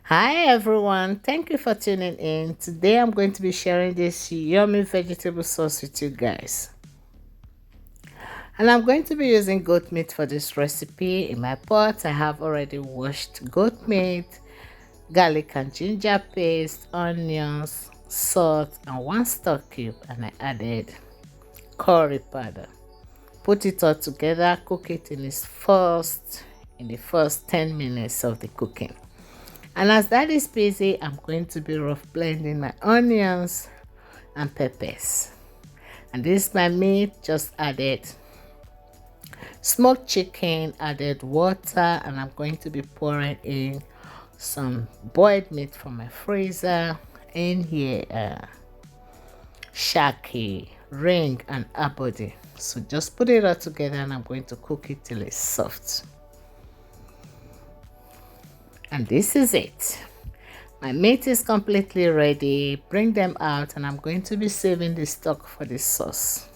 Hi everyone, thank you for tuning in. Today I'm going to be sharing this yummy vegetable sauce with you guys. And I'm going to be using goat meat for this recipe. In my pot, I have already washed goat meat, garlic and ginger paste, onions, salt, and one stock cube. And I added curry powder. Put it all together, cook it in the first 10 minutes of the cooking. And as that is busy, I'm going to be rough blending my onions and peppers. And this is my meat, just added smoked chicken, added water, and I'm going to be pouring in some boiled meat from my freezer. In here, shaki, ring, and abodi. So just put it all together and I'm going to cook it till it's soft. And this is it. My meat is completely ready. Bring them out and I'm going to be saving the stock for the sauce.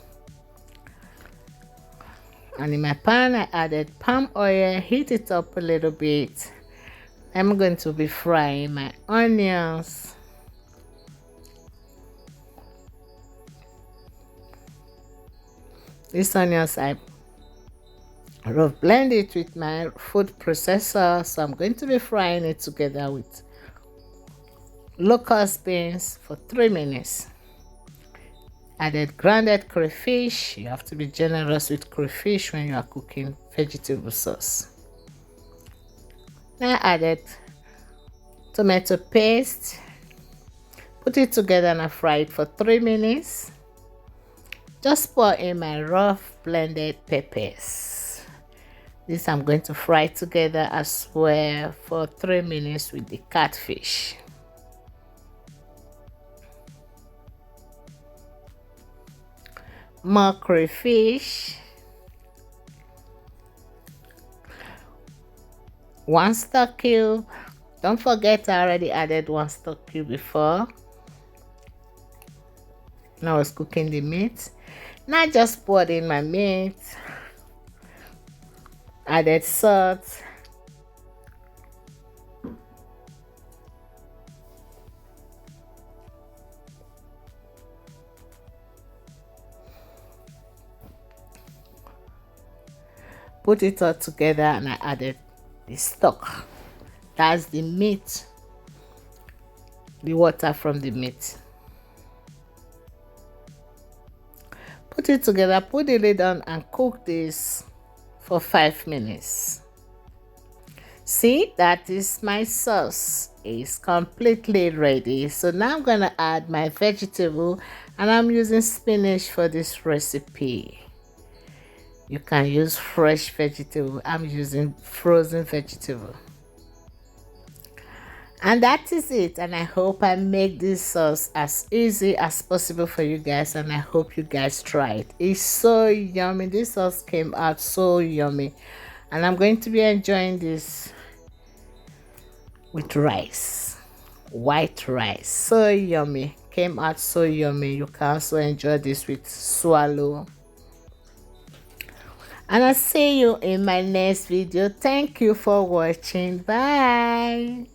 And in my pan, I added palm oil, heat it up a little bit. I'm going to be frying my onions. These onions, I rough blend it with my food processor. So I'm going to be frying it together with locust beans for 3 minutes. Added grounded crayfish. You have to be generous with crayfish when you are cooking vegetable sauce. Now I added tomato paste. Put it together and I fry it for 3 minutes. Just pour in my rough blended peppers. This I'm going to fry together as well for 3 minutes with the catfish. More crayfish, one stock cube. Don't forget I already added one stock cube before. Now I was cooking the meat. Now I just poured in my meat, added salt, put it all together and I added the stock. That's the meat, the water from the meat. Put it together, put the lid on and cook this for 5 minutes. See, that is my sauce. It's completely ready. So now I'm going to add my vegetable and I'm using spinach for this recipe. You can use fresh vegetable. I'm using frozen vegetable. And that is it. And I hope I make this sauce as easy as possible for you guys. And I hope you guys try it. It's so yummy. This sauce came out so yummy. And I'm going to be enjoying this with rice. White rice. So yummy. Came out so yummy. You can also enjoy this with swallow. And I'll see you in my next video. Thank you for watching. Bye.